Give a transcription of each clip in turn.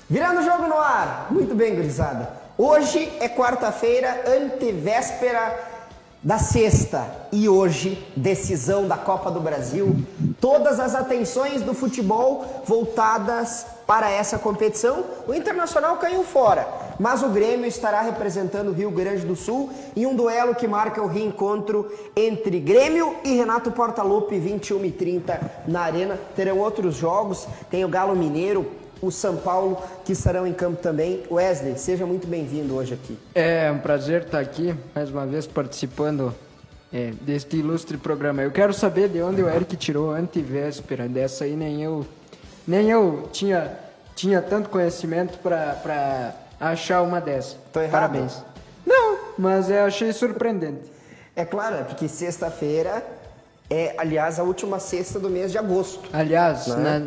Virando o jogo no ar. Muito bem, gurizada. Hoje é quarta-feira, antevéspera da sexta. E hoje, decisão da Copa do Brasil. Todas as atenções do futebol voltadas para essa competição. O Internacional caiu fora, mas o Grêmio estará representando o Rio Grande do Sul em um duelo que marca o reencontro entre Grêmio e Renato Portaluppi, 21h30 na Arena. Terão outros jogos, tem o Galo Mineiro, o São Paulo, que estarão em campo também. Wesley, seja muito bem-vindo hoje aqui. É um prazer estar aqui, mais uma vez, participando deste ilustre programa. Eu quero saber de onde o Eric tirou a antivéspera. Dessa aí nem eu tinha tanto conhecimento para achar uma dessa. Tô errado? Parabéns. Não, mas eu achei surpreendente. É claro, porque sexta-feira é, aliás, a última sexta do mês de agosto. Aliás, Né?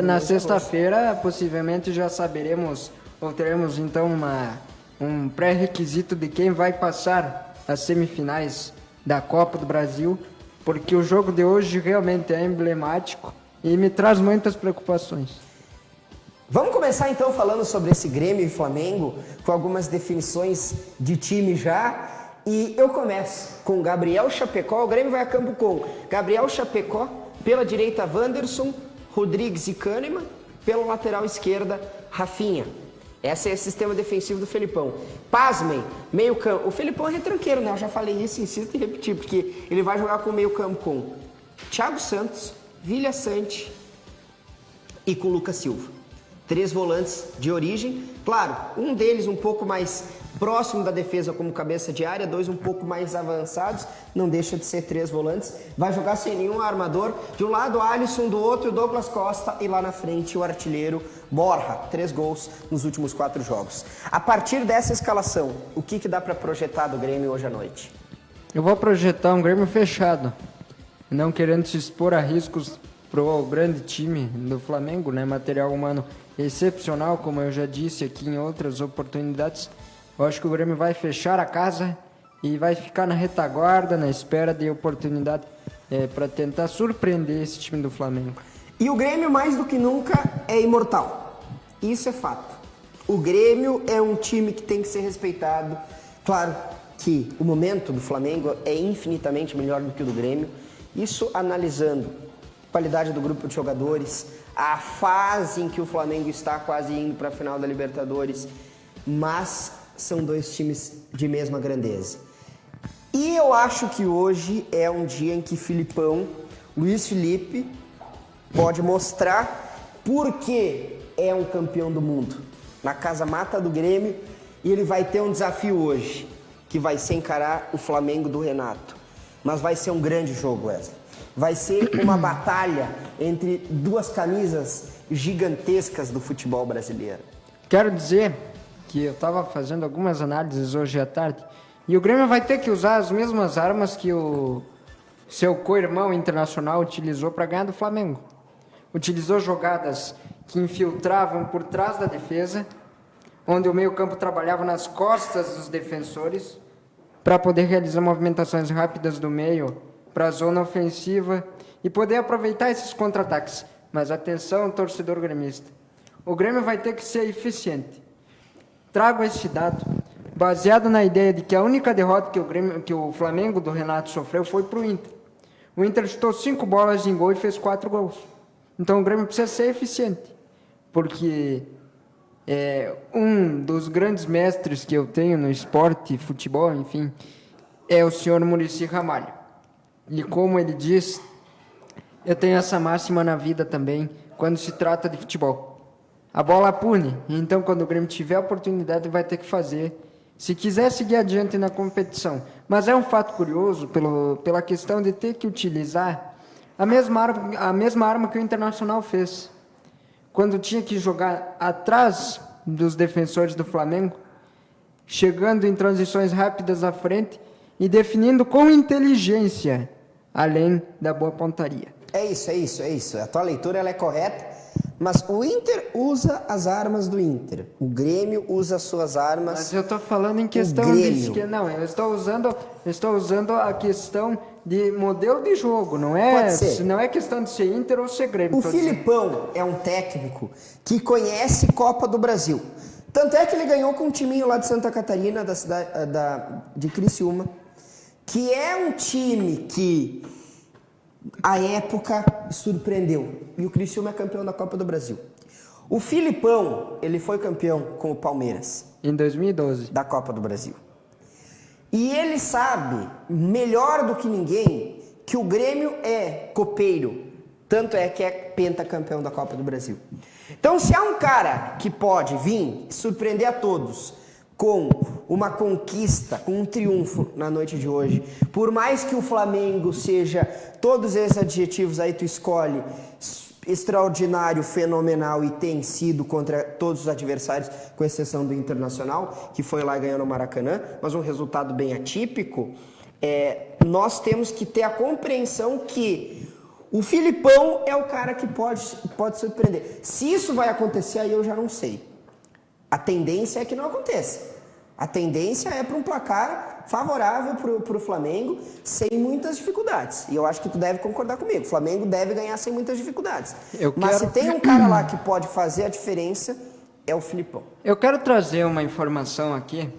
na sexta-feira, possivelmente já saberemos, ou teremos então um pré-requisito de quem vai passar as semifinais da Copa do Brasil, porque o jogo de hoje realmente é emblemático e me traz muitas preocupações. Vamos começar então falando sobre esse Grêmio e Flamengo, com algumas definições de time já. E eu começo com Gabriel Chapecó. O Grêmio vai a campo com Gabriel Chapecó, pela direita Wanderson, Rodrigues e Kahneman, pela lateral esquerda Rafinha. Esse é o sistema defensivo do Felipão. Pasmem, meio campo. O Felipão é retranqueiro, né? Eu já falei isso, insisto em repetir, porque ele vai jogar com o meio campo com Thiago Santos, Vilha Sante e com Lucas Silva. 3 volantes de origem, claro, um deles um pouco mais próximo da defesa como cabeça de área, 2 um pouco mais avançados, não deixa de ser 3 volantes, vai jogar sem nenhum armador, de um lado Alisson, do outro Douglas Costa e lá na frente o artilheiro Borja, 3 gols nos últimos 4 jogos. A partir dessa escalação, o que dá para projetar do Grêmio hoje à noite? Eu vou projetar um Grêmio fechado, não querendo se expor a riscos pro grande time do Flamengo, né? Material humano excepcional, como eu já disse aqui em outras oportunidades. Eu acho que o Grêmio vai fechar a casa e vai ficar na retaguarda, na espera de oportunidade para tentar surpreender esse time do Flamengo. E o Grêmio, mais do que nunca, é imortal. Isso é fato. O Grêmio é um time que tem que ser respeitado. Claro que o momento do Flamengo é infinitamente melhor do que o do Grêmio. Isso analisando a qualidade do grupo de jogadores, a fase em que o Flamengo está quase indo para a final da Libertadores, mas são 2 times de mesma grandeza. E eu acho que hoje é um dia em que Filipão, Luiz Felipe, pode mostrar por que é um campeão do mundo. Na casa mata do Grêmio, e ele vai ter um desafio hoje, que vai ser encarar o Flamengo do Renato. Mas vai ser um grande jogo, Wesley. Vai ser uma batalha entre 2 camisas gigantescas do futebol brasileiro. Quero dizer que eu estava fazendo algumas análises hoje à tarde e o Grêmio vai ter que usar as mesmas armas que o seu co-irmão Internacional utilizou para ganhar do Flamengo. Utilizou jogadas que infiltravam por trás da defesa, onde o meio-campo trabalhava nas costas dos defensores para poder realizar movimentações rápidas do meio para a zona ofensiva e poder aproveitar esses contra-ataques. Mas atenção, torcedor gremista, o Grêmio vai ter que ser eficiente. Trago esse dado baseado na ideia de que a única derrota que o Flamengo do Renato sofreu foi para o Inter. O Inter chutou 5 bolas em gol e fez 4 gols. Então o Grêmio precisa ser eficiente, porque um dos grandes mestres que eu tenho no esporte, futebol, enfim, é o senhor Muricy Ramalho. E como ele diz, eu tenho essa máxima na vida também, quando se trata de futebol. A bola pune, então quando o Grêmio tiver a oportunidade vai ter que fazer, se quiser seguir adiante na competição. Mas é um fato curioso pela questão de ter que utilizar a mesma arma que o Internacional fez. Quando tinha que jogar atrás dos defensores do Flamengo, chegando em transições rápidas à frente e definindo com inteligência, além da boa pontaria. É isso. A tua leitura ela é correta, mas o Inter usa as armas do Inter. O Grêmio usa as suas armas. Mas eu estou falando em questão de esquema. Não, eu estou usando a questão de modelo de jogo, não é questão de ser Inter ou ser Grêmio. O Filipão é um técnico que conhece Copa do Brasil. Tanto é que ele ganhou com um timinho lá de Santa Catarina, da cidade de Criciúma, que é um time que, à época, surpreendeu. E o Criciúma é campeão da Copa do Brasil. O Filipão, ele foi campeão com o Palmeiras. Em 2012. Da Copa do Brasil. E ele sabe, melhor do que ninguém, que o Grêmio é copeiro. Tanto é que é pentacampeão da Copa do Brasil. Então, se há um cara que pode vir surpreender a todos com uma conquista, com um triunfo na noite de hoje, por mais que o Flamengo seja todos esses adjetivos aí tu escolhe, extraordinário, fenomenal e tem sido contra todos os adversários, com exceção do Internacional, que foi lá e ganhou no Maracanã, mas um resultado bem atípico, nós temos que ter a compreensão que o Filipão é o cara que pode surpreender. Se isso vai acontecer, aí eu já não sei. A tendência é que não aconteça. A tendência é para um placar favorável para o Flamengo, sem muitas dificuldades. E eu acho que tu deve concordar comigo. O Flamengo deve ganhar sem muitas dificuldades. Mas se tem um cara lá que pode fazer a diferença, é o Filipão. Eu quero trazer uma informação aqui,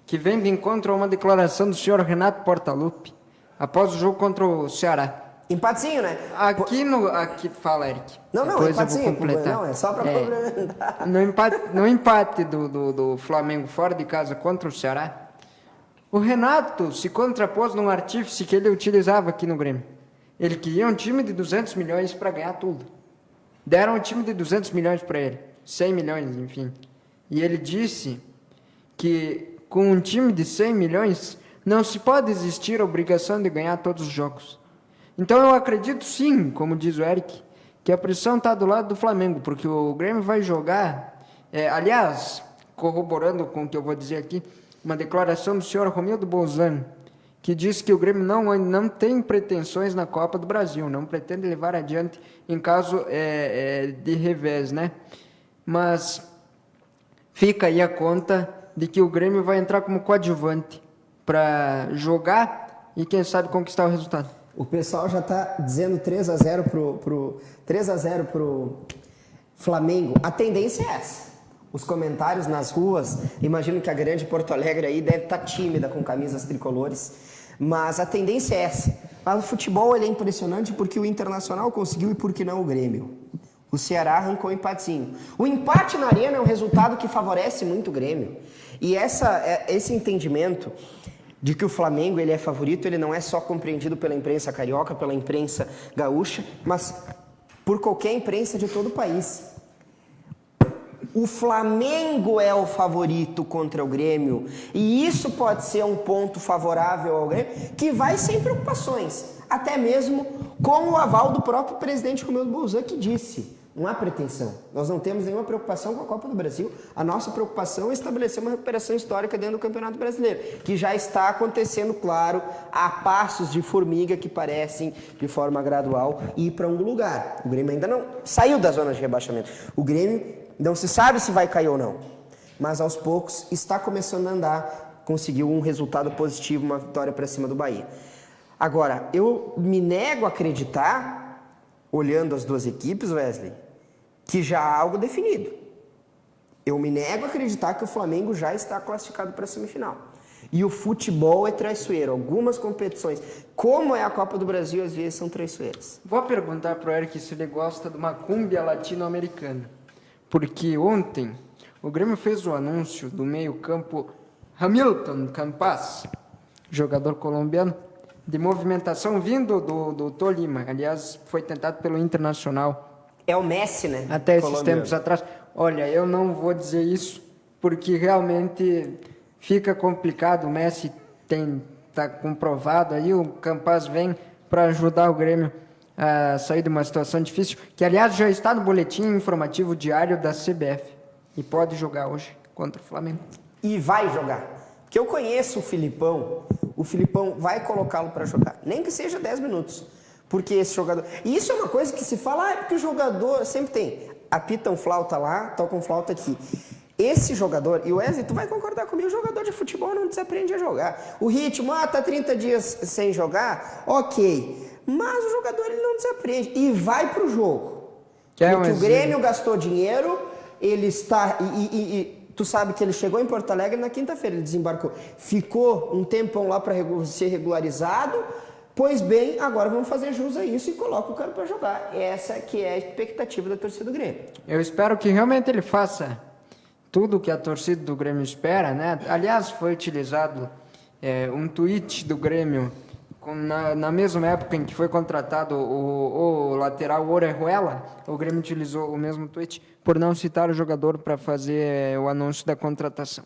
que vem de encontro a uma declaração do senhor Renato Portaluppi, após o jogo contra o Ceará. Empatezinho, né? Aqui fala, Eric. Não, empatezinho. Não, é só para complementar. No empate do Flamengo fora de casa contra o Ceará, o Renato se contrapôs num artífice que ele utilizava aqui no Grêmio. Ele queria um time de 200 milhões para ganhar tudo. Deram um time de 200 milhões para ele. 100 milhões, enfim. E ele disse que com um time de 100 milhões não se pode existir a obrigação de ganhar todos os jogos. Então eu acredito sim, como diz o Eric, que a pressão está do lado do Flamengo, porque o Grêmio vai jogar, aliás, corroborando com o que eu vou dizer aqui, uma declaração do senhor Romildo Bolzano, que diz que o Grêmio não tem pretensões na Copa do Brasil, não pretende levar adiante em caso de revés, né? Mas fica aí a conta de que o Grêmio vai entrar como coadjuvante para jogar e quem sabe conquistar o resultado. O pessoal já está dizendo 3-0 pro Flamengo. A tendência é essa. Os comentários nas ruas, imagino que a grande Porto Alegre aí deve estar tímida com camisas tricolores, mas a tendência é essa. Mas o futebol ele é impressionante porque o Internacional conseguiu e por que não o Grêmio? O Ceará arrancou um empatezinho. O empate na arena é um resultado que favorece muito o Grêmio. E esse entendimento de que o Flamengo ele é favorito, ele não é só compreendido pela imprensa carioca, pela imprensa gaúcha, mas por qualquer imprensa de todo o país. O Flamengo é o favorito contra o Grêmio, e isso pode ser um ponto favorável ao Grêmio, que vai sem preocupações, até mesmo com o aval do próprio presidente Romildo Bolzano, que disse: não há pretensão, nós não temos nenhuma preocupação com a Copa do Brasil, a nossa preocupação é estabelecer uma recuperação histórica dentro do Campeonato Brasileiro, que já está acontecendo, claro, a passos de formiga que parecem, de forma gradual, ir para um lugar. O Grêmio ainda não saiu da zona de rebaixamento, o Grêmio não se sabe se vai cair ou não, mas aos poucos está começando a andar, conseguiu um resultado positivo, uma vitória para cima do Bahia. Agora, eu me nego a acreditar, olhando as duas equipes, Wesley, que já há algo definido. Eu me nego a acreditar que o Flamengo já está classificado para a semifinal. E o futebol é traiçoeiro. Algumas competições, como é a Copa do Brasil, às vezes são traiçoeiras. Vou perguntar para o Eric se ele gosta de uma cúmbia latino-americana. Porque ontem o Grêmio fez o anúncio do meio-campo Hamilton Campas, jogador colombiano, de movimentação vindo do Tolima. Aliás, foi tentado pelo Internacional. É o Messi, né? Até esses tempos atrás. Olha, eu não vou dizer isso, porque realmente fica complicado. O Messi está comprovado aí, o Campas vem para ajudar o Grêmio a sair de uma situação difícil, que aliás já está no boletim informativo diário da CBF. E pode jogar hoje contra o Flamengo. E vai jogar. Porque eu conheço o Filipão vai colocá-lo para jogar. Nem que seja 10 minutos. Porque esse jogador... E isso é uma coisa que se fala, porque o jogador sempre tem. Apitam flauta lá, tocam flauta aqui. Esse jogador, e o Wesley, tu vai concordar comigo, o jogador de futebol não desaprende a jogar. O ritmo, tá 30 dias sem jogar, ok. Mas o jogador ele não desaprende e vai pro jogo. Porque o Grêmio gastou dinheiro, ele está... tu sabe que ele chegou em Porto Alegre na quinta-feira, ele desembarcou. Ficou um tempão lá para ser regularizado. Pois bem, agora vamos fazer jus a isso e coloca o cara para jogar. Essa que é a expectativa da torcida do Grêmio. Eu espero que realmente ele faça tudo o que a torcida do Grêmio espera, né? Aliás, foi utilizado um tweet do Grêmio na mesma época em que foi contratado o lateral Orejuela. O Grêmio utilizou o mesmo tweet por não citar o jogador para fazer o anúncio da contratação.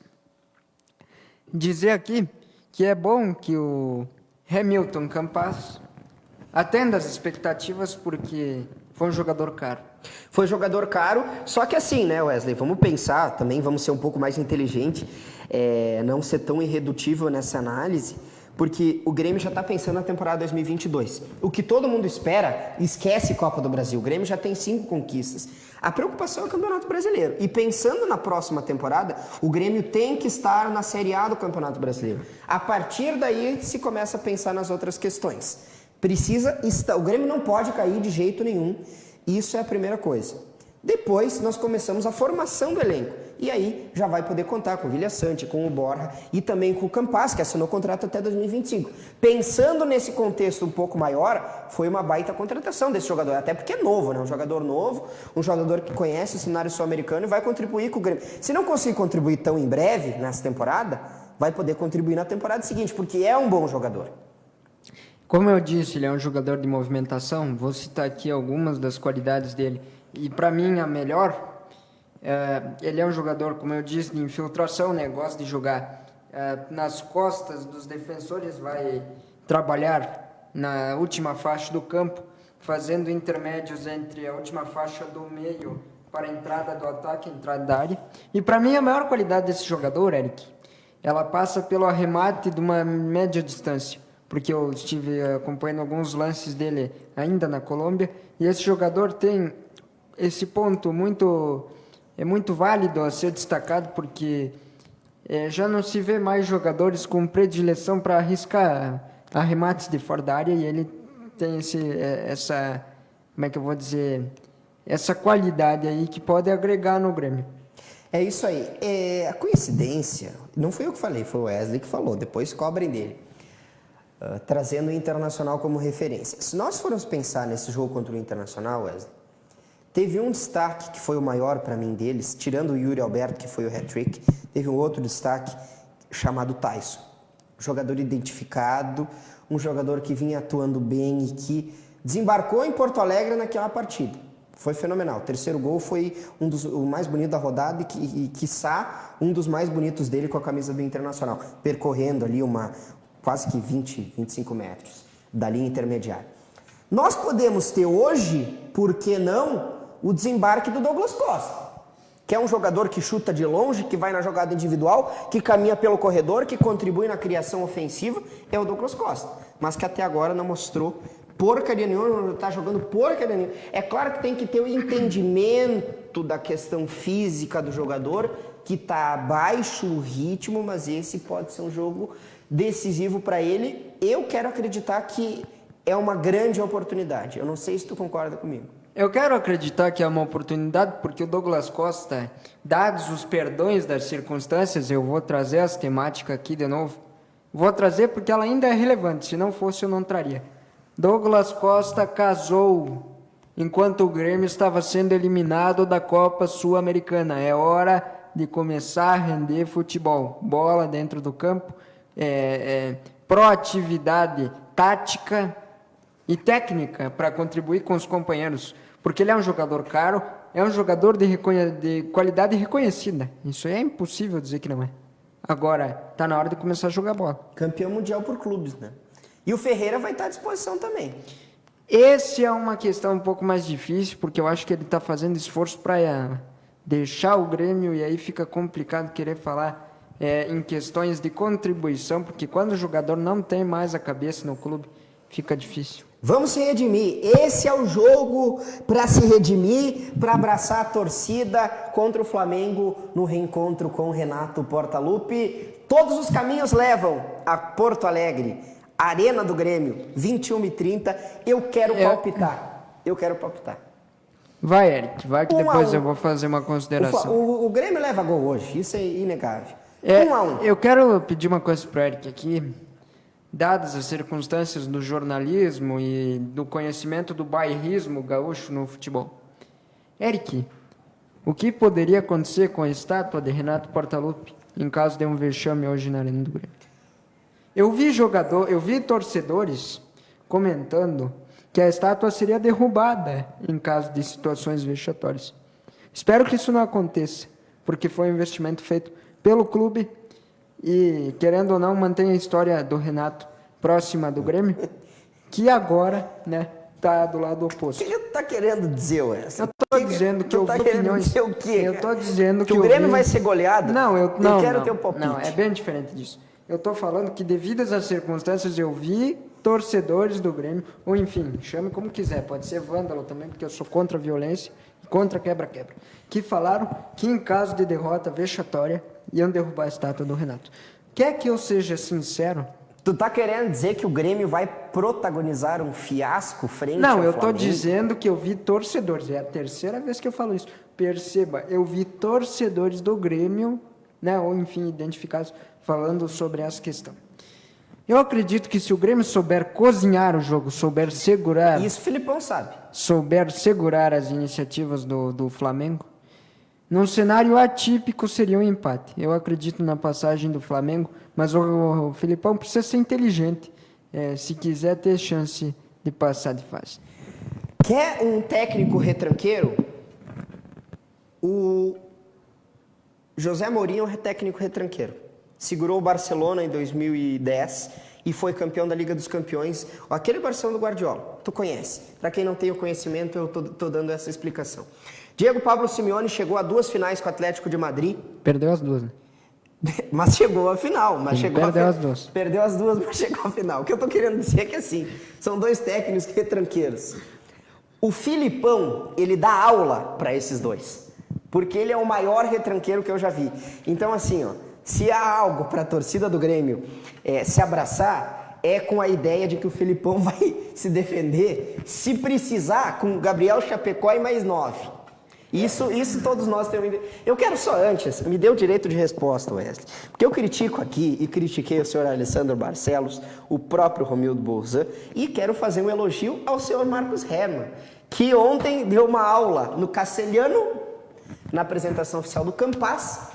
Dizer aqui que é bom que o Hamilton Campas atenda às expectativas porque foi um jogador caro. Foi jogador caro, só que assim, né, Wesley, vamos pensar também, vamos ser um pouco mais inteligente, não ser tão irredutível nessa análise, porque o Grêmio já está pensando na temporada 2022. O que todo mundo espera, esquece Copa do Brasil. O Grêmio já tem 5 conquistas. A preocupação é o Campeonato Brasileiro. E pensando na próxima temporada, o Grêmio tem que estar na Série A do Campeonato Brasileiro. A partir daí se começa a pensar nas outras questões. O Grêmio não pode cair de jeito nenhum. Isso é a primeira coisa. Depois nós começamos a formação do elenco. E aí já vai poder contar com o Vilha Sante, com o Borja e também com o Campas, que assinou contrato até 2025. Pensando nesse contexto um pouco maior, foi uma baita contratação desse jogador. Até porque é novo, né? Um jogador novo, um jogador que conhece o cenário sul-americano e vai contribuir com o Grêmio. Se não conseguir contribuir tão em breve, nessa temporada, vai poder contribuir na temporada seguinte, porque é um bom jogador. Como eu disse, ele é um jogador de movimentação. Vou citar aqui algumas das qualidades dele. E para mim a melhor, ele é um jogador, como eu disse, de infiltração, né? Gosta de jogar nas costas dos defensores, vai trabalhar na última faixa do campo, fazendo intermédios entre a última faixa do meio para a entrada do ataque, entrada da área. E para mim a maior qualidade desse jogador, Eric, ela passa pelo arremate de uma média distância, porque eu estive acompanhando alguns lances dele ainda na Colômbia, e esse jogador tem esse ponto muito válido a ser destacado, porque já não se vê mais jogadores com predileção para arriscar arremates de fora da área, e ele tem essa, como é que eu vou dizer, essa qualidade aí que pode agregar no Grêmio. É isso aí. A coincidência, não fui eu que falei, foi o Wesley que falou, depois cobrem dele. Trazendo o Internacional como referência. Se nós formos pensar nesse jogo contra o Internacional, Wesley, teve um destaque que foi o maior para mim deles, tirando o Yuri Alberto, que foi o hat-trick, teve um outro destaque chamado Tyson. Jogador identificado, um jogador que vinha atuando bem e que desembarcou em Porto Alegre naquela partida. Foi fenomenal. O terceiro gol foi o mais bonito da rodada e quiçá, um dos mais bonitos dele com a camisa do Internacional, percorrendo ali quase que 25 metros da linha intermediária. Nós podemos ter hoje, por que não, o desembarque do Douglas Costa, que é um jogador que chuta de longe, que vai na jogada individual, que caminha pelo corredor, que contribui na criação ofensiva, é o Douglas Costa, mas que até agora não mostrou porcaria nenhuma, não está jogando porcaria nenhuma. É claro que tem que ter o entendimento da questão física do jogador, que está abaixo o ritmo, mas esse pode ser um jogo decisivo para ele. Eu quero acreditar que é uma grande oportunidade. Eu não sei se tu concorda comigo. Eu quero acreditar que é uma oportunidade, porque o Douglas Costa, dados os perdões das circunstâncias, eu vou trazer essa temática aqui de novo. Vou trazer porque ela ainda é relevante, se não fosse eu não traria. Douglas Costa casou enquanto o Grêmio estava sendo eliminado da Copa Sul-Americana. É hora de começar a render futebol. Bola dentro do campo, proatividade tática e técnica para contribuir com os companheiros. Porque ele é um jogador caro, é um jogador de qualidade reconhecida. Isso aí é impossível dizer que não é. Agora, está na hora de começar a jogar bola. Campeão mundial por clubes, né? E o Ferreira vai estar à disposição também. Esse é uma questão um pouco mais difícil, porque eu acho que ele está fazendo esforço para deixar o Grêmio, e aí fica complicado querer falar em questões de contribuição, porque quando o jogador não tem mais a cabeça no clube, fica difícil. Vamos se redimir. Esse é o jogo para se redimir, para abraçar a torcida contra o Flamengo no reencontro com o Renato Portaluppi. Todos os caminhos levam a Porto Alegre, Arena do Grêmio, 21h30. Eu quero palpitar. Eu quero palpitar. Vai, Eric, vai que depois eu vou fazer uma consideração. O Grêmio leva gol hoje, isso é inegável. 1-1. Eu quero pedir uma coisa pro Eric aqui. Dadas as circunstâncias do jornalismo e do conhecimento do bairrismo gaúcho no futebol. Eric, o que poderia acontecer com a estátua de Renato Portaluppi em caso de um vexame hoje na Arena do Grêmio? Eu vi torcedores comentando que a estátua seria derrubada em caso de situações vexatórias. Espero que isso não aconteça, porque foi um investimento feito pelo clube e, querendo ou não, mantém a história do Renato próxima do Grêmio, que agora, né, tá do lado oposto. O que tu tá querendo dizer, Wes? Eu tô dizendo que eu vi opiniões. Dizer o quê, eu tô dizendo que o Grêmio vai ser goleado? Não, quero ter o palpite. Não, é bem diferente disso. Eu tô falando que, devidas às circunstâncias, eu vi torcedores do Grêmio, ou enfim, chame como quiser, pode ser vândalo também, porque eu sou contra a violência, contra quebra-quebra, que falaram que em caso de derrota vexatória iam derrubar a estátua do Renato. Quer que eu seja sincero? Tu tá querendo dizer que o Grêmio vai protagonizar um fiasco frente ao Flamengo? Não, eu tô dizendo que eu vi torcedores, é a terceira vez que eu falo isso. Perceba, eu vi torcedores do Grêmio, né, ou enfim, identificados, falando sobre essa questão. Eu acredito que se o Grêmio souber cozinhar o jogo, souber segurar... Isso o Filipão sabe. Souber segurar as iniciativas do Flamengo, num cenário atípico seria um empate. Eu acredito na passagem do Flamengo, mas o Filipão precisa ser inteligente, se quiser ter chance de passar de fase. Quer um técnico retranqueiro? O José Mourinho é técnico retranqueiro. Segurou o Barcelona em 2010 e foi campeão da Liga dos Campeões. Aquele Barcelona do Guardiola, tu conhece. Para quem não tem o conhecimento, eu tô dando essa explicação. Diego Pablo Simeone chegou a 2 finais com o Atlético de Madrid. Perdeu as 2, né? Mas chegou à final. Perdeu as 2. Perdeu as 2, mas chegou à final. O que eu tô querendo dizer é que assim, são 2 técnicos retranqueiros. O Filipão, ele dá aula para esses 2. Porque ele é o maior retranqueiro que eu já vi. Então assim, ó, se há algo para a torcida do Grêmio se abraçar, é com a ideia de que o Filipão vai se defender, se precisar, com Gabriel Chapecó e mais 9. Isso todos nós temos. Eu quero só antes, me dê o direito de resposta, Wesley. Porque eu critico aqui e critiquei o senhor Alessandro Barcelos, o próprio Romildo Bolzan, e quero fazer um elogio ao senhor Marcos Herman, que ontem deu uma aula no Castelhano, na apresentação oficial do Campas,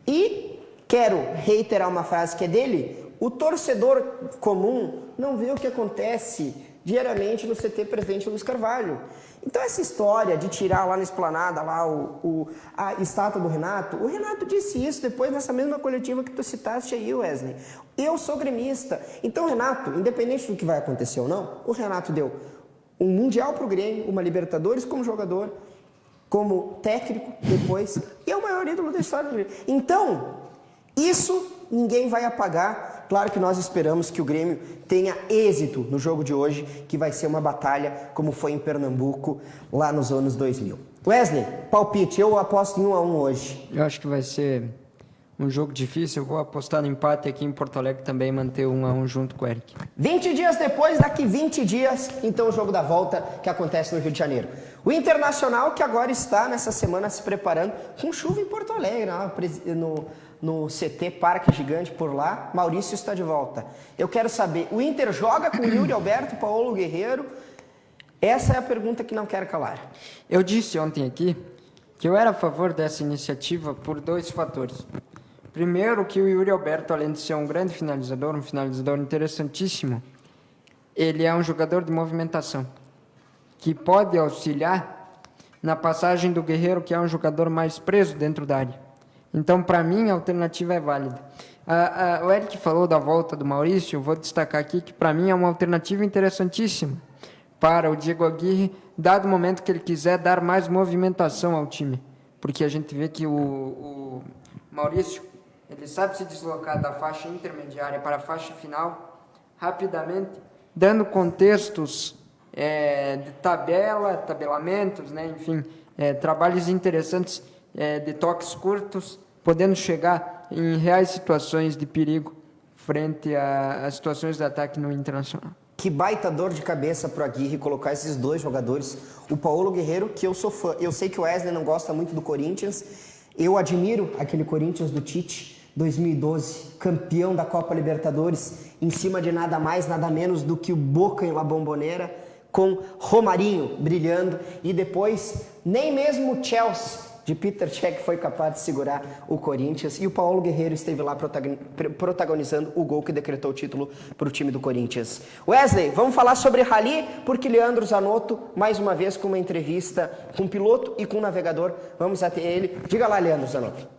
e quero reiterar uma frase que é dele: o torcedor comum não vê o que acontece diariamente no CT Presidente Luiz Carvalho. Então essa história de tirar lá na esplanada lá a estátua do Renato, o Renato disse isso depois nessa mesma coletiva que tu citaste aí, Wesley. Eu sou gremista. Então, Renato, independente do que vai acontecer ou não, o Renato deu um Mundial pro Grêmio, uma Libertadores como jogador, como técnico depois, e é o maior ídolo da história do Grêmio. Então, isso ninguém vai apagar. Claro que nós esperamos que o Grêmio tenha êxito no jogo de hoje, que vai ser uma batalha como foi em Pernambuco, lá nos anos 2000. Wesley, palpite, eu aposto em 1-1 hoje. Eu acho que vai ser um jogo difícil, eu vou apostar no empate aqui em Porto Alegre também, manter 1-1 junto com o Eric. 20 dias depois, daqui 20 dias, então o jogo da volta que acontece no Rio de Janeiro. O Internacional que agora está nessa semana se preparando com chuva em Porto Alegre, no CT Parque Gigante por lá. Maurício está de volta. Eu quero saber, o Inter joga com Yuri Alberto, Paulo Guerreiro? Essa é a pergunta que não quero calar. Eu disse ontem aqui que eu era a favor dessa iniciativa por 2 fatores. Primeiro, que o Yuri Alberto, além de ser um grande finalizador, um finalizador interessantíssimo, ele é um jogador de movimentação, que pode auxiliar na passagem do Guerreiro, que é um jogador mais preso dentro da área. Então, para mim, a alternativa é válida. O Eric falou da volta do Maurício, eu vou destacar aqui que, para mim, é uma alternativa interessantíssima para o Diego Aguirre, dado o momento que ele quiser dar mais movimentação ao time. Porque a gente vê que o Maurício, ele sabe se deslocar da faixa intermediária para a faixa final rapidamente dando contextos de tabelamentos, né? Enfim, trabalhos interessantes de toques curtos, podendo chegar em reais situações de perigo frente a situações de ataque no Internacional. Que baita dor de cabeça pro Aguirre colocar esses dois jogadores. O Paulo Guerreiro, que eu sou fã. Eu sei que o Wesley não gosta muito do Corinthians. Eu admiro aquele Corinthians do Tite, 2012, campeão da Copa Libertadores, em cima de nada mais, nada menos do que o Boca em La Bombonera, com Romarinho brilhando. E depois, nem mesmo o Chelsea de Peter Cech foi capaz de segurar o Corinthians, e o Paulo Guerreiro esteve lá protagonizando o gol que decretou o título para o time do Corinthians. Wesley, vamos falar sobre rally, porque Leandro Zanotto, mais uma vez com uma entrevista com um piloto e com um navegador, vamos até ele. Diga lá, Leandro Zanotto.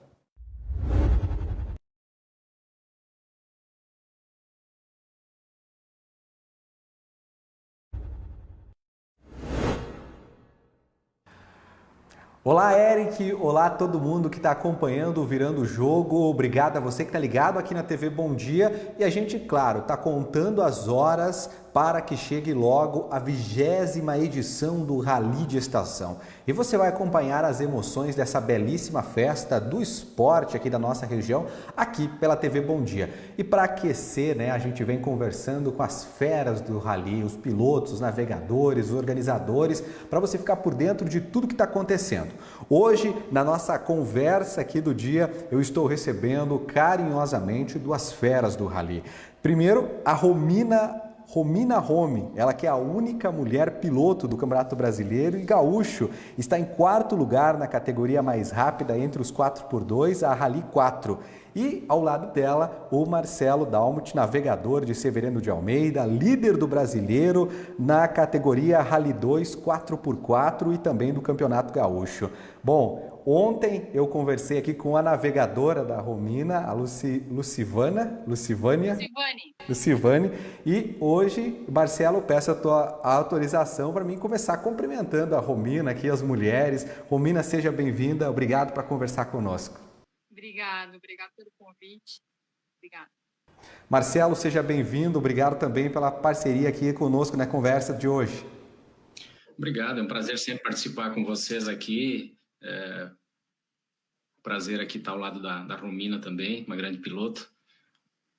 Olá, Eric. Olá a todo mundo que está acompanhando o Virando o Jogo. Obrigado a você que está ligado aqui na TV Bom Dia. E a gente, claro, está contando as horas para que chegue logo a 20ª edição do Rally de Estação. E você vai acompanhar as emoções dessa belíssima festa do esporte aqui da nossa região, aqui pela TV Bom Dia. E para aquecer, né, a gente vem conversando com as feras do Rally, os pilotos, os navegadores, os organizadores, para você ficar por dentro de tudo que está acontecendo. Hoje, na nossa conversa aqui do dia, eu estou recebendo carinhosamente duas feras do Rally. Primeiro, a Romina Romi, ela que é a única mulher piloto do Campeonato Brasileiro e gaúcho, está em 4º lugar na categoria mais rápida entre os 4x2, a Rally 4. E ao lado dela, o Marcelo Dalmut, navegador de Severino de Almeida, líder do brasileiro na categoria Rally 2, 4x4 e também do Campeonato Gaúcho. Bom, ontem eu conversei aqui com a navegadora da Romina, a Lucivânia, e hoje, Marcelo, peço a tua autorização para mim começar cumprimentando a Romina aqui, as mulheres. Romina, seja bem-vinda, obrigado por conversar conosco. Obrigado pelo convite. Obrigado. Marcelo, seja bem-vindo, obrigado também pela parceria aqui conosco na conversa de hoje. Obrigado, é um prazer sempre participar com vocês aqui. Prazer aqui estar ao lado da Romina também, uma grande piloto.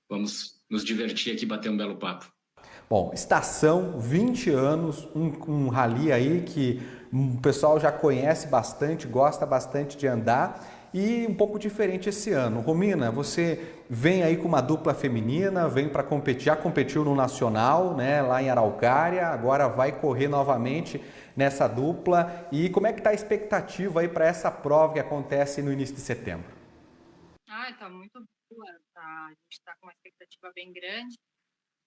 Vamos nos divertir aqui, bater um belo papo. Bom, Estação, 20 anos, um rally aí que o pessoal já conhece bastante, gosta bastante de andar e um pouco diferente esse ano. Romina, você vem aí com uma dupla feminina, vem para competir, já competiu no Nacional, né, lá em Araucária, agora vai correr novamente nessa dupla. E como é que está a expectativa aí para essa prova que acontece no início de setembro? Tá muito boa, tá? A gente está com uma expectativa bem grande.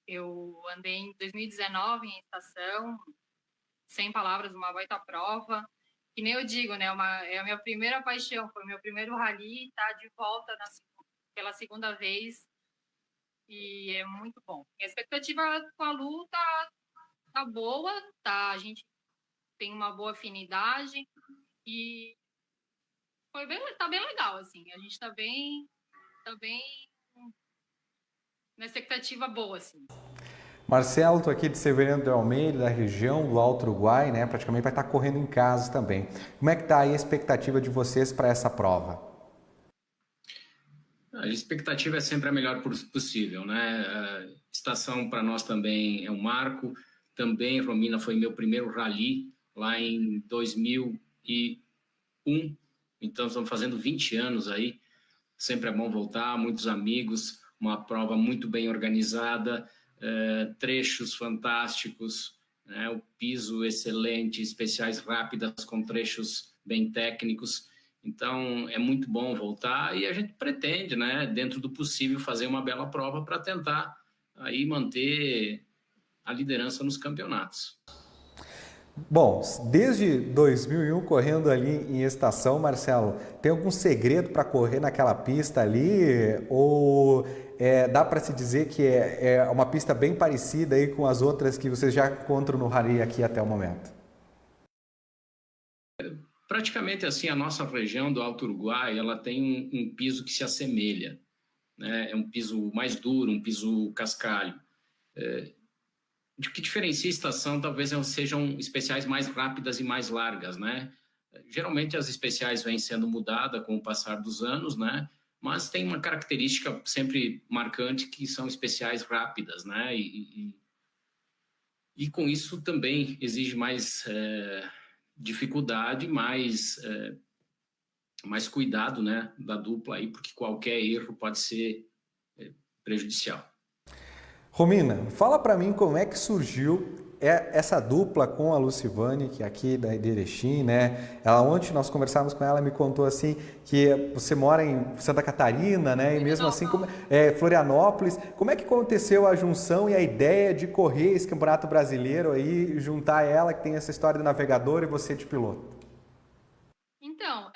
Eu andei em 2019 em Estação, sem palavras, uma baita prova. Que nem eu digo, né? É a minha primeira paixão, foi o meu primeiro rally, tá de volta pela segunda vez e é muito bom. A expectativa com a Lu tá boa, tá? A gente tem uma boa afinidade e tá bem legal, assim. A gente tá bem na expectativa boa, assim. Marcelo, estou aqui de Severino de Almeida, da região do Alto Uruguai, né? Praticamente vai estar correndo em casa também. Como é que está aí a expectativa de vocês para essa prova? A expectativa é sempre a melhor possível, né? A Estação para nós também é um marco. Também, Romina, foi meu primeiro rally lá em 2001. Então, estamos fazendo 20 anos aí. Sempre é bom voltar, muitos amigos, uma prova muito bem organizada, trechos fantásticos, né? O piso excelente, especiais rápidas com trechos bem técnicos. Então, é muito bom voltar e a gente pretende, né, dentro do possível, fazer uma bela prova para tentar aí manter a liderança nos campeonatos. Bom, desde 2001 correndo ali em Estação, Marcelo, tem algum segredo para correr naquela pista ali? Ou dá para se dizer que é uma pista bem parecida aí com as outras que vocês já encontram no rally aqui até o momento? Praticamente assim, a nossa região do Alto Uruguai, ela tem um piso que se assemelha, né? É um piso mais duro, um piso cascalho. o que diferencia a estação talvez sejam especiais mais rápidas e mais largas, né? Geralmente as especiais vêm sendo mudadas com o passar dos anos, né? Mas tem uma característica sempre marcante que são especiais rápidas, né? E com isso também exige mais dificuldade, mais cuidado, né, da dupla aí, porque qualquer erro pode ser prejudicial. Romina, fala para mim como é que surgiu essa dupla com a Lucivane, que é aqui da Erechim, né? Ontem nós conversávamos com ela, me contou assim que você mora em Santa Catarina, né? E mesmo assim, Florianópolis. Como é que aconteceu a junção e a ideia de correr esse Campeonato Brasileiro aí, juntar ela, que tem essa história de navegador, e você de piloto? Então,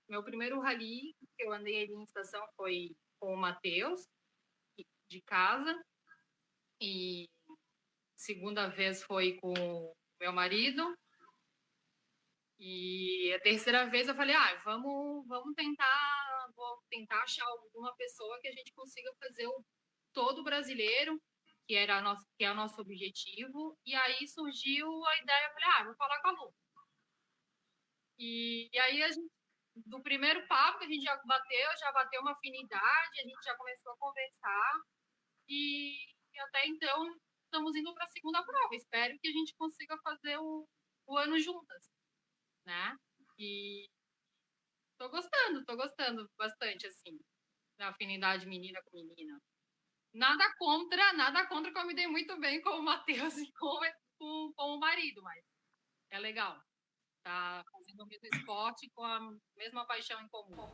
meu primeiro rally que eu andei ali em estação foi com o Matheus, de casa, e segunda vez foi com o meu marido, e a terceira vez eu falei, vou tentar achar alguma pessoa que a gente consiga fazer todo brasileiro, que é o nosso objetivo, e aí surgiu a ideia, eu falei, vou falar com a Lu. E aí do primeiro papo que a gente já bateu uma afinidade, a gente já começou a conversar, e até então estamos indo para a segunda prova. Espero que a gente consiga fazer o ano juntas, né? E tô gostando bastante, assim, da afinidade menina com menina. Nada contra que eu me dei muito bem com o Matheus e com o marido, mas é legal. Tá fazendo o mesmo esporte com a mesma paixão em comum.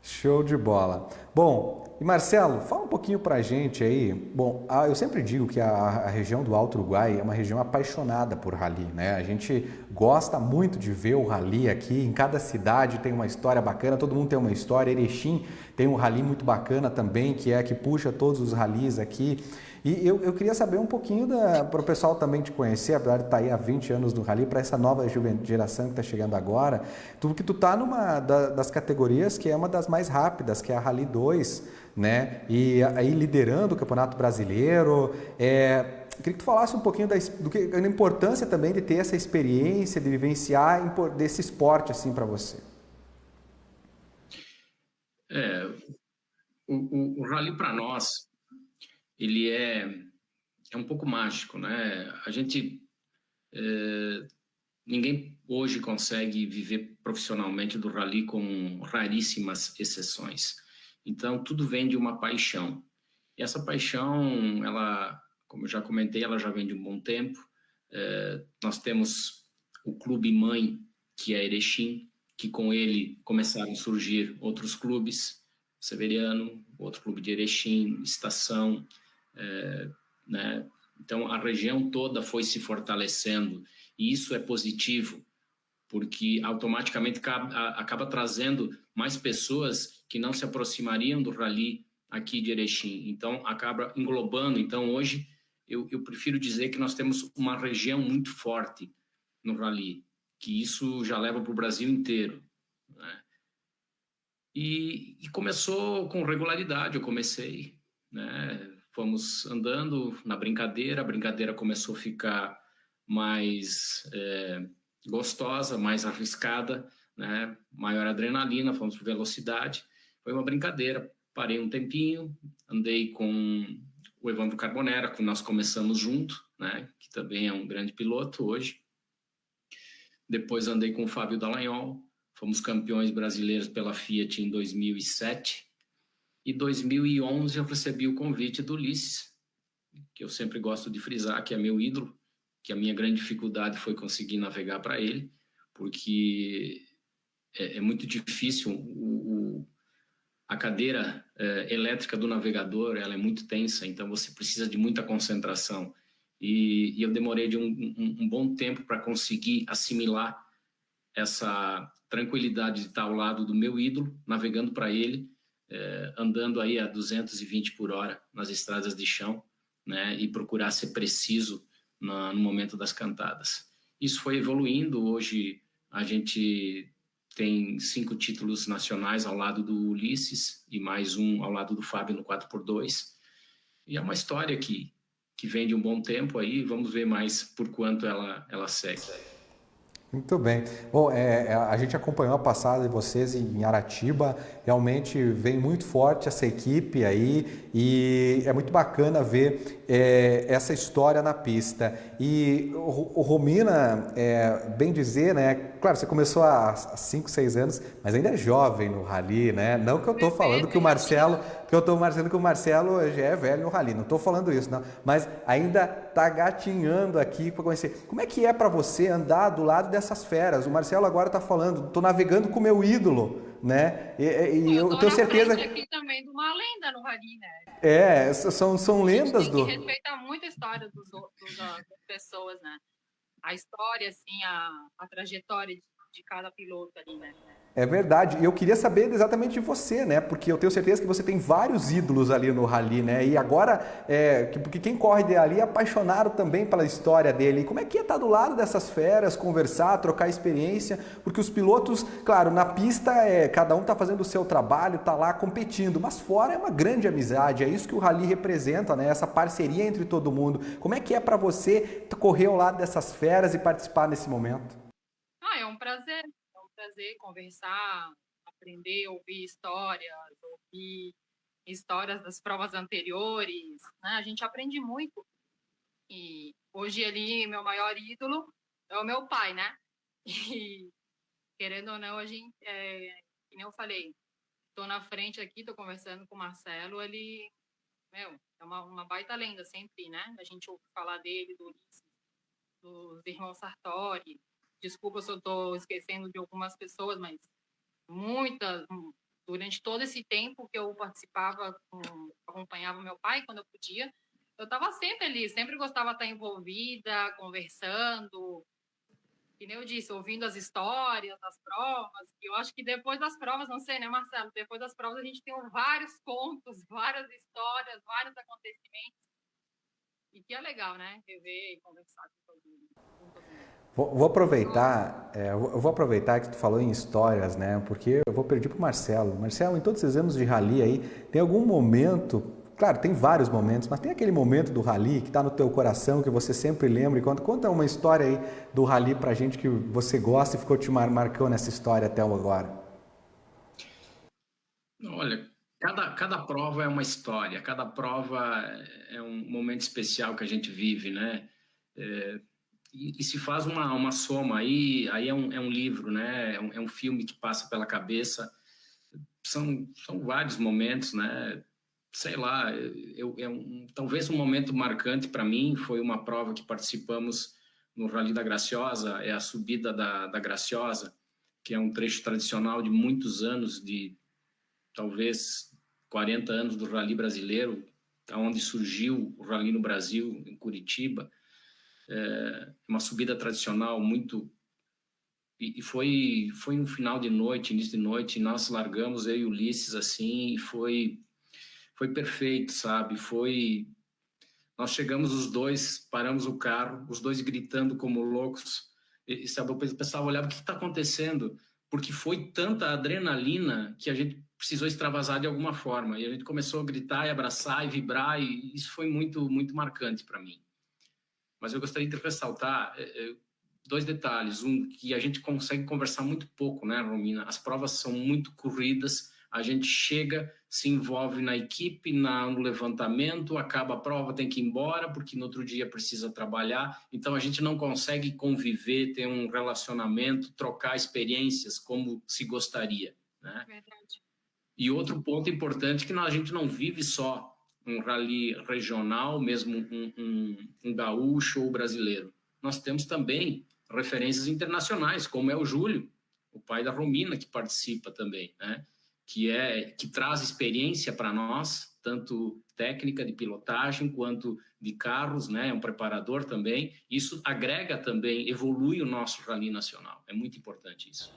Show de bola. Bom, e Marcelo, fala um pouquinho pra gente aí. Bom, eu sempre digo que a região do Alto Uruguai é uma região apaixonada por rally, né? A gente gosta muito de ver o rally aqui. Em cada cidade tem uma história bacana, todo mundo tem uma história. Erechim tem um rally muito bacana também, que puxa todos os rallies aqui. E eu queria saber um pouquinho para o pessoal também te conhecer, apesar de estar aí há 20 anos no rally, para essa nova geração que está chegando agora, porque tu está numa das categorias que é uma das mais rápidas, que é a Rally 2, né? E aí liderando o Campeonato Brasileiro. Queria que tu falasse um pouquinho da importância também de ter essa experiência, de vivenciar desse esporte assim para você. O rally para nós, ele é um pouco mágico, né? A gente ninguém hoje consegue viver profissionalmente do rally, com raríssimas exceções. Então tudo vem de uma paixão. E essa paixão, ela, como eu já comentei, ela já vem de um bom tempo. Nós temos o clube mãe, que é Erechim, que com ele começaram a surgir outros clubes, Severiano, outro clube de Erechim, Estação, né? Então a região toda foi se fortalecendo, e isso é positivo, porque automaticamente acaba trazendo mais pessoas que não se aproximariam do rally aqui de Erechim, então acaba englobando. Então hoje eu prefiro dizer que nós temos uma região muito forte no rally, que isso já leva para o Brasil inteiro, né? E começou com regularidade, eu comecei, né? Fomos andando na brincadeira, a brincadeira começou a ficar mais gostosa, mais arriscada, né? Maior adrenalina, fomos por velocidade, foi uma brincadeira. Parei um tempinho, andei com o Evandro Carbonera, que nós começamos junto, né? Que também é um grande piloto hoje. Depois andei com o Fábio Dallagnol, fomos campeões brasileiros pela Fiat em 2007. E em 2011 eu recebi o convite do Ulisses, que eu sempre gosto de frisar, que é meu ídolo, que a minha grande dificuldade foi conseguir navegar para ele, porque é muito difícil. A cadeira elétrica do navegador, ela é muito tensa, então você precisa de muita concentração. E eu demorei de um bom tempo para conseguir assimilar essa tranquilidade de estar ao lado do meu ídolo, navegando para ele, andando aí a 220 por hora nas estradas de chão, né, e procurar ser preciso no momento das cantadas. Isso foi evoluindo. Hoje a gente tem 5 títulos nacionais ao lado do Ulisses e mais um ao lado do Fábio no 4x2. E é uma história que que vem de um bom tempo aí, vamos ver mais por quanto ela segue. Muito bem. Bom, a gente acompanhou a passada de vocês em Aratiba, realmente vem muito forte essa equipe aí e é muito bacana ver essa história na pista. E o Romina, bem dizer, né? Claro, você começou há 5, 6 anos, mas ainda é jovem no rally, né? Não que eu estou falando que o Marcelo, já é velho no rally, não estou falando isso, não. Mas ainda está gatinhando aqui para conhecer. Como é que é para você andar do lado dessas feras? O Marcelo agora está falando, estou navegando com o meu ídolo, né? E eu tenho certeza que aqui também de uma lenda no rally, né? São lendas do. A gente tem que respeitar muito a história das pessoas, né? A história, assim, a trajetória de cada piloto ali, né? É verdade. E eu queria saber exatamente de você, né? Porque eu tenho certeza que você tem vários ídolos ali no rally, né? E agora, porque quem corre ali é apaixonado também pela história dele. E como é que é estar do lado dessas feras, conversar, trocar experiência? Porque os pilotos, claro, na pista cada um está fazendo o seu trabalho, está lá competindo, mas fora é uma grande amizade. É isso que o rally representa, né? Essa parceria entre todo mundo. Como é que é para você correr ao lado dessas feras e participar nesse momento? É um prazer. Conversar, aprender, ouvir histórias das provas anteriores, né? A gente aprende muito. E hoje ali, meu maior ídolo é o meu pai, né? E querendo ou não, a gente, que nem eu falei, estou na frente aqui, estou conversando com o Marcelo, ele, é uma baita lenda sempre, né? A gente ouve falar dele, do Ulisses, dos irmãos Sartori. Desculpa se eu estou esquecendo de algumas pessoas, mas muitas, durante todo esse tempo que eu acompanhava meu pai quando eu podia, eu estava sempre ali, sempre gostava de estar envolvida, conversando, que nem eu disse, ouvindo as histórias das provas. E eu acho que depois das provas, não sei, né, Marcelo? Depois das provas a gente tem vários contos, várias histórias, vários acontecimentos. E que é legal, né? Rever e conversar com todo mundo. Vou aproveitar que tu falou em histórias, né? Porque eu vou pedir para o Marcelo. Marcelo, em todos esses anos de rally aí, tem algum momento, claro, tem vários momentos, mas tem aquele momento do rally que está no teu coração, que você sempre lembra e conta uma história aí do rally para a gente que você gosta e ficou te marcando nessa história até agora. Olha, cada prova é uma história, cada prova é um momento especial que a gente vive, né? E se faz uma soma aí é um livro, né? É um filme que passa pela cabeça. São vários momentos, né? Sei lá, talvez um momento marcante para mim foi uma prova que participamos no Rally da Graciosa, é a subida da Graciosa, que é um trecho tradicional de muitos anos, de talvez 40 anos do Rally brasileiro, onde surgiu o Rally no Brasil, em Curitiba. Uma subida tradicional muito... E foi um final de noite, início de noite, e nós largamos, eu e o Ulisses, assim, e foi perfeito, sabe? Nós chegamos os dois, paramos o carro, os dois gritando como loucos, e sabe, o pessoal olhava, o que está acontecendo? Porque foi tanta adrenalina que a gente precisou extravasar de alguma forma, e a gente começou a gritar e abraçar e vibrar, e isso foi muito, muito marcante para mim. Mas eu gostaria de ressaltar 2 detalhes. Um, que a gente consegue conversar muito pouco, né, Romina? As provas são muito corridas, a gente chega, se envolve na equipe, no levantamento, acaba a prova, tem que ir embora, porque no outro dia precisa trabalhar. Então, a gente não consegue conviver, ter um relacionamento, trocar experiências como se gostaria, né? Verdade. E outro ponto importante que a gente não vive só um rally regional, mesmo um gaúcho ou brasileiro. Nós temos também referências internacionais, como é o Júlio, o pai da Romina, que participa também, né? Que traz experiência para nós, tanto técnica de pilotagem quanto de carros, né? É um preparador também. Isso agrega também, evolui o nosso rally nacional. É muito importante isso.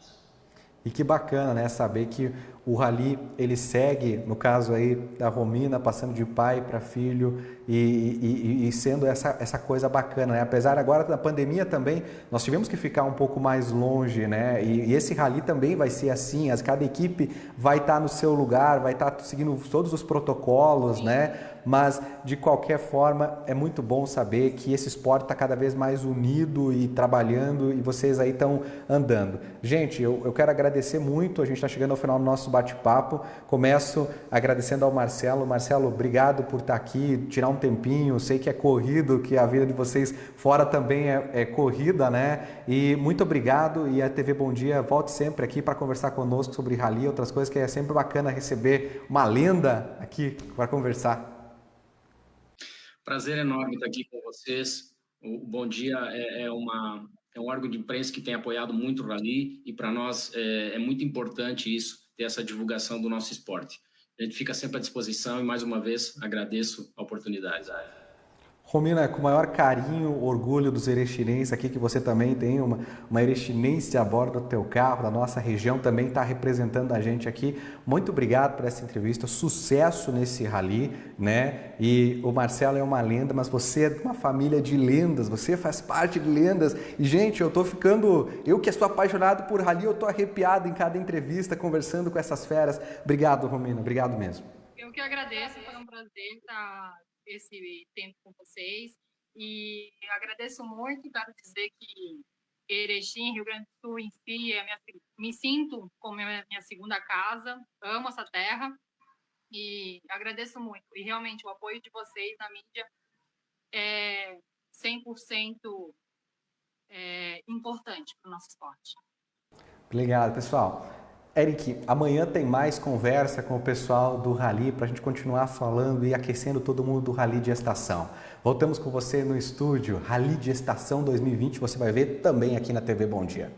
E que bacana, né, saber que o rally, ele segue, no caso aí da Romina, passando de pai para filho e sendo essa coisa bacana, né? Apesar agora da pandemia também, nós tivemos que ficar um pouco mais longe, né? E esse rally também vai ser assim, cada equipe vai estar no seu lugar, vai estar seguindo todos os protocolos, né? Mas, de qualquer forma, é muito bom saber que esse esporte está cada vez mais unido e trabalhando e vocês aí estão andando. Gente, eu quero agradecer muito, a gente está chegando ao final do nosso bate-papo. Começo agradecendo ao Marcelo. Marcelo, obrigado por estar aqui, tirar um tempinho, sei que é corrido, que a vida de vocês fora também é corrida, né? E muito obrigado, e a TV Bom Dia volte sempre aqui para conversar conosco sobre rally, outras coisas, que é sempre bacana receber uma lenda aqui para conversar. Prazer enorme estar aqui com vocês. O Bom Dia é um órgão de imprensa que tem apoiado muito o rally, e para nós é muito importante isso, ter essa divulgação do nosso esporte. A gente fica sempre à disposição e, mais uma vez, agradeço a oportunidade. Romina, com o maior carinho, orgulho dos erechinenses aqui, que você também tem uma erechinense a bordo do teu carro, da nossa região, também está representando a gente aqui. Muito obrigado por essa entrevista, sucesso nesse rally, né? E o Marcelo é uma lenda, mas você é de uma família de lendas, você faz parte de lendas. E, gente, eu que sou apaixonado por rally, eu tô arrepiado em cada entrevista, conversando com essas feras. Obrigado, Romina, obrigado mesmo. Eu que agradeço, foi um prazer estar esse tempo com vocês, e agradeço muito. Quero dizer que Erechim, Rio Grande do Sul em si, me sinto como minha segunda casa, amo essa terra e agradeço muito. E realmente o apoio de vocês na mídia é 100% importante para o nosso esporte. Obrigado, pessoal. Eric, amanhã tem mais conversa com o pessoal do Rally para a gente continuar falando e aquecendo todo mundo do Rally de Estação. Voltamos com você no estúdio. Rally de Estação 2020, você vai ver também aqui na TV Bom Dia.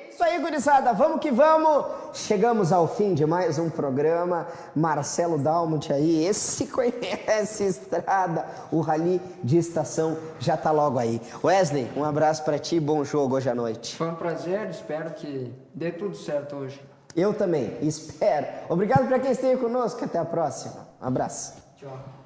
Isso aí, gurizada, vamos que vamos! Chegamos ao fim de mais um programa. Marcelo Dalmut aí, esse conhece estrada, o Rally de Estação já tá logo aí. Wesley, um abraço pra ti, bom jogo hoje à noite. Foi um prazer, espero que dê tudo certo hoje. Eu também, espero. Obrigado pra quem esteve conosco, até a próxima. Um abraço. Tchau.